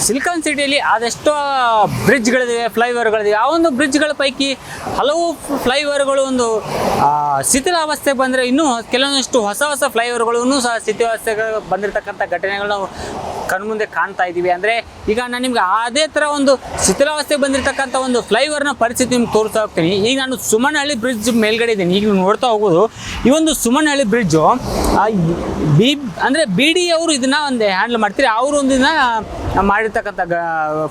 Silicon ಸಿಟಿಯಲ್ಲಿ ಆದೆಷ್ಟೋ ಬ್ರಿಡ್ಜ್ಗಳಿವೆ, ಫ್ಲೈಓವರ್ಗಳಿವೆ. ಆ ಒಂದು ಬ್ರಿಡ್ಜ್ಗಳ ಪೈಕಿ ಹಲವು ಫ್ಲೈಓವರ್ಗಳು ಒಂದು ಶಿಥಿಲಾವಸ್ಥೆಗೆ ಬಂದರೆ ಇನ್ನೂ ಕೆಲವೊಂದಿಷ್ಟು ಹೊಸ ಫ್ಲೈಓವರ್ಗಳೂ ಸಹ ಶಿಥಿಲಾವಸ್ಥೆಗೆ ಬಂದಿರತಕ್ಕಂಥ ಘಟನೆಗಳು ನಾವು ಕಣ್ಮುಂದೆ ಕಾಣ್ತಾ ಇದ್ದೀವಿ. ಅಂದರೆ ಈಗ ನಾನು ನಿಮ್ಗೆ ಅದೇ ಥರ ಒಂದು ಶಿಥಿಲಾವಸ್ಥೆಗೆ ಬಂದಿರತಕ್ಕಂಥ ಒಂದು ಫ್ಲೈಓವರ್ನ ಪರಿಸ್ಥಿತಿ ನಿಮ್ಗೆ ತೋರಿಸ್ತಾ ಹೋಗ್ತೀನಿ. ಈಗ ನಾನು ಸುಮನಹಳ್ಳಿ ಬ್ರಿಡ್ಜ್ ಮೇಲ್ಗಡೆ ಇದ್ದೀನಿ. ಈಗ ನೀವು ನೋಡ್ತಾ ಹೋಗೋದು ಈ ಒಂದು ಸುಮನಹಳ್ಳಿ ಬ್ರಿಡ್ಜು ಅಂದರೆ ಬಿ ಡಿ ಅವರು ಇದನ್ನು ಒಂದು ಹ್ಯಾಂಡಲ್ ಮಾಡ್ತೀರಿ, ಅವರು ಒಂದು ಇದನ್ನ ಮಾಡಿರ್ತಕ್ಕಂಥ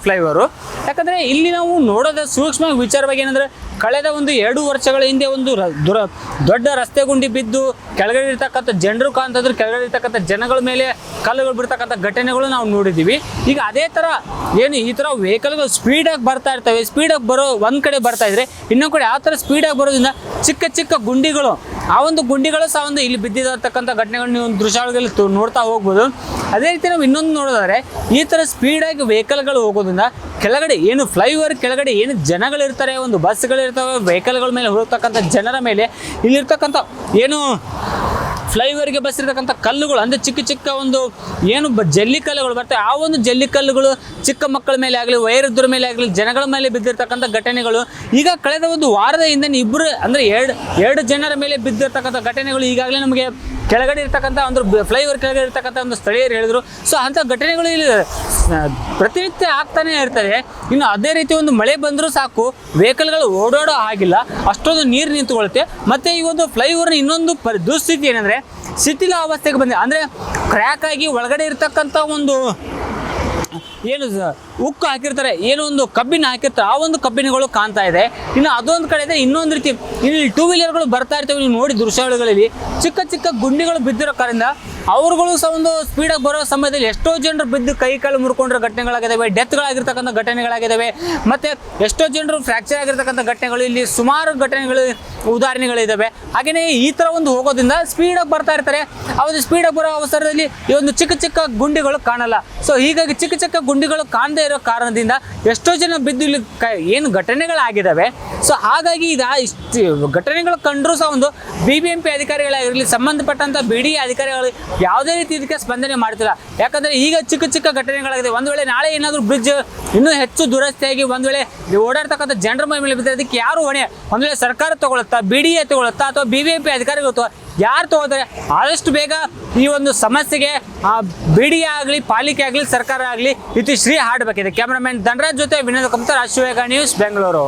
ಫ್ಲೈಓವರು. ಯಾಕಂದರೆ ಇಲ್ಲಿ ನಾವು ನೋಡೋದ ಸೂಕ್ಷ್ಮ ವಿಚಾರವಾಗಿ ಏನಂದರೆ ಕಳೆದ ಒಂದು 2 ವರ್ಷಗಳ ಹಿಂದೆ ಒಂದು ದೊಡ್ಡ ರಸ್ತೆ ಗುಂಡಿ ಬಿದ್ದು ಕೆಳಗಡೆ ಇರ್ತಕ್ಕಂಥ ಜನರು ಕಾಣ್ತಿದ್ರು, ಕೆಳಗಡೆ ಇರ್ತಕ್ಕಂಥ ಜನಗಳ ಮೇಲೆ ಕಲ್ಲುಗಳು ಬಿಡ್ತಕ್ಕಂಥ ಘಟನೆಗಳು ನಾವು ನೋಡಿದ್ದೀವಿ. ಈಗ ಅದೇ ಥರ ಏನು ಈ ಥರ ವೆಹಿಕಲ್ಗಳು ಸ್ಪೀಡಾಗಿ ಬರ್ತಾ ಇರ್ತವೆ, ಸ್ಪೀಡಾಗಿ ಬರೋ ಒಂದು ಕಡೆ ಬರ್ತಾ ಇದ್ರೆ ಇನ್ನೊಂದು ಕಡೆ ಆ ಥರ ಸ್ಪೀಡಾಗಿ ಬರೋದ್ರಿಂದ ಚಿಕ್ಕ ಚಿಕ್ಕ ಗುಂಡಿಗಳು, ಆ ಒಂದು ಗುಂಡಿಗಳು ಸಹ ಒಂದು ಇಲ್ಲಿ ಬಿದ್ದಿರತಕ್ಕಂಥ ಘಟನೆಗಳು ನೀವು ದೃಶ್ಯಾವಳಿಗಳಲ್ಲಿ ನೋಡ್ತಾ ಹೋಗ್ಬೋದು. ಅದೇ ರೀತಿ ನಾವು ಇನ್ನೊಂದು ನೋಡೋದಾದ್ರೆ ಈ ಥರ ಸ್ಪೀಡಾಗಿ ವೆಹಿಕಲ್ಗಳು ಹೋಗೋದ್ರಿಂದ ಕೆಳಗಡೆ ಏನು ಫ್ಲೈಓವರ್ ಕೆಳಗಡೆ ಏನು ಜನಗಳಿರ್ತಾರೆ, ಒಂದು ಬಸ್ಗಳಿರ್ತವೆ, ವೆಹಿಕಲ್ಗಳ ಮೇಲೆ ಹೋಗ್ತಕ್ಕಂಥ ಜನರ ಮೇಲೆ ಇಲ್ಲಿರ್ತಕ್ಕಂಥ ಏನು ಫ್ಲೈಓವರ್ಗೆ ಬಸ್ ಇರ್ತಕ್ಕಂಥ ಕಲ್ಲುಗಳು ಅಂದರೆ ಚಿಕ್ಕ ಚಿಕ್ಕ ಒಂದು ಏನು ಜಲ್ಲಿ ಕಲ್ಲುಗಳು ಬರ್ತವೆ, ಆ ಒಂದು ಜಲ್ಲಿ ಕಲ್ಲುಗಳು ಚಿಕ್ಕ ಮಕ್ಕಳ ಮೇಲೆ ಆಗಲಿ, ವಯೋವೃದ್ಧರ ಮೇಲೆ ಆಗಲಿ, ಜನಗಳ ಮೇಲೆ ಬಿದ್ದಿರ್ತಕ್ಕಂಥ ಘಟನೆಗಳು ಈಗ ಕಳೆದ ಒಂದು ವಾರದ ಹಿಂದೆ ಇಬ್ಬರು ಅಂದರೆ ಎರಡು ಜನರ ಮೇಲೆ ಬಿದ್ದಿರ್ತಕ್ಕಂಥ ಘಟನೆಗಳು ಈಗಾಗಲೇ ನಮಗೆ ಕೆಳಗಡೆ ಇರ್ತಕ್ಕಂಥ ಒಂದು ಫ್ಲೈಓವರ್ ಕೆಳಗಡೆ ಇರ್ತಕ್ಕಂಥ ಒಂದು ಸ್ಥಳೀಯರು ಹೇಳಿದರು. ಸೊ ಅಂಥ ಘಟನೆಗಳು ಇಲ್ಲಿ ಪ್ರತಿನಿತ್ಯ ಆಗ್ತಾನೆ ಇರ್ತದೆ. ಇನ್ನು ಅದೇ ರೀತಿ ಒಂದು ಮಳೆ ಬಂದರೂ ಸಾಕು ವೆಹಿಕಲ್ಗಳು ಓಡಾಡೋ ಆಗಿಲ್ಲ, ಅಷ್ಟೊಂದು ನೀರು ನಿಂತುಕೊಳ್ಳುತ್ತೆ. ಮತ್ತು ಈ ಒಂದು ಫ್ಲೈಓವರ್ನ ಇನ್ನೊಂದು ದುಸ್ಥಿತಿ ಏನಂದರೆ ಶಿಥಿಲಾವಸ್ಥೆಗೆ ಬಂದಿದೆ. ಅಂದರೆ ಕ್ರ್ಯಾಕ್ ಆಗಿ ಒಳಗಡೆ ಇರ್ತಕ್ಕಂಥ ಒಂದು ಏನು ಉಕ್ಕು ಹಾಕಿರ್ತಾರೆ, ಏನೋ ಒಂದು ಕಬ್ಬಿನ ಹಾಕಿರ್ತಾರೆ, ಆ ಒಂದು ಕಬ್ಬಿನಗಳು ಕಾಣ್ತಾ ಇದೆ. ಇನ್ನು ಅದೊಂದು ಕಡೆ ಇದೆ. ಇನ್ನೊಂದು ರೀತಿ ಇಲ್ಲಿ 2 ವೀಲರ್ಗಳು ಬರ್ತಾ ಇರ್ತವೆ, ನೀವು ನೋಡಿ ದೃಶ್ಯಾವಳಿಗಳಲ್ಲಿ ಚಿಕ್ಕ ಚಿಕ್ಕ ಗುಂಡಿಗಳು ಬಿದ್ದಿರೋ ಕಾರಿಂದ ಅವ್ರುಗಳು ಸಹ ಒಂದು ಸ್ಪೀಡಾಗಿ ಬರೋ ಸಮಯದಲ್ಲಿ ಎಷ್ಟೋ ಜನರು ಬಿದ್ದು ಕೈ ಕಾಲು ಮುರ್ಕೊಂಡಿರೋ ಘಟನೆಗಳಾಗಿದ್ದಾವೆ, ಡೆತ್ಗಳಾಗಿರ್ತಕ್ಕಂಥ ಘಟನೆಗಳಾಗಿದ್ದಾವೆ. ಮತ್ತು ಎಷ್ಟೋ ಜನರು ಫ್ರ್ಯಾಕ್ಚರ್ ಆಗಿರ್ತಕ್ಕಂಥ ಘಟನೆಗಳು ಇಲ್ಲಿ ಸುಮಾರು ಘಟನೆಗಳು ಉದಾಹರಣೆಗಳಿದ್ದಾವೆ. ಹಾಗೆಯೇ ಈ ಥರ ಒಂದು ಹೋಗೋದ್ರಿಂದ ಸ್ಪೀಡಾಗಿ ಬರ್ತಾ ಇರ್ತಾರೆ. ಆ ಒಂದು ಸ್ಪೀಡಾಗಿ ಬರೋ ಅವಸರದಲ್ಲಿ ಈ ಒಂದು ಚಿಕ್ಕ ಚಿಕ್ಕ ಗುಂಡಿಗಳು ಕಾಣಲ್ಲ. ಸೊ ಹೀಗಾಗಿ ಚಿಕ್ಕ ಚಿಕ್ಕ ಗುಂಡಿಗಳು ಕಾಣದೇ ಇರೋ ಕಾರಣದಿಂದ ಎಷ್ಟೋ ಜನ ಬಿದ್ದು ಇಲ್ಲಿ ಏನು ಘಟನೆಗಳಾಗಿದ್ದಾವೆ. ಸೊ ಹಾಗಾಗಿ ಇಷ್ಟು ಘಟನೆಗಳು ಕಂಡರೂ ಸಹ ಒಂದು BBMP ಅಧಿಕಾರಿಗಳಾಗಿರಲಿ, ಸಂಬಂಧಪಟ್ಟಂಥ BD ಅಧಿಕಾರಿಗಳು ಯಾವುದೇ ರೀತಿ ಇದಕ್ಕೆ ಸ್ಪಂದನೆ ಮಾಡ್ತಿಲ್ಲ. ಯಾಕಂದರೆ ಈಗ ಚಿಕ್ಕ ಚಿಕ್ಕ ಘಟನೆಗಳಾಗಿದೆ. ಒಂದು ವೇಳೆ ನಾಳೆ ಏನಾದರೂ ಬ್ರಿಡ್ಜ್ ಇನ್ನೂ ಹೆಚ್ಚು ದುರಸ್ತಿಯಾಗಿ ಒಂದು ವೇಳೆ ಓಡಾಡ್ತಕ್ಕಂಥ ಜನರ ಮೇಲೆ ಬಿದ್ದರೆ ಅದಕ್ಕೆ ಯಾರು ಹೊಣೆ? ಒಂದು ವೇಳೆ ಸರ್ಕಾರ ತಗೊಳುತ್ತಾ, BDA ತಗೊಳುತ್ತಾ, ಅಥವಾ BBMP ಅಧಿಕಾರಿಗಳು ಯಾರು ತಗೋತಾರೆ? ಆದಷ್ಟು ಬೇಗ ಈ ಒಂದು ಸಮಸ್ಯೆಗೆ BDA ಆಗಲಿ, ಪಾಲಿಕೆ ಆಗಲಿ, ಸರ್ಕಾರ ಆಗಲಿ ಇತಿಶ್ರೀ ಹಾಡಬೇಕಿದೆ. ಕ್ಯಾಮ್ರಾಮನ್ ಧನರಾಜ್ ಜೊತೆ ವಿನೋದ್ ಕಮ್ತಾರ್, ಅಶ್ವೇಗ ನ್ಯೂಸ್, ಬೆಂಗಳೂರು.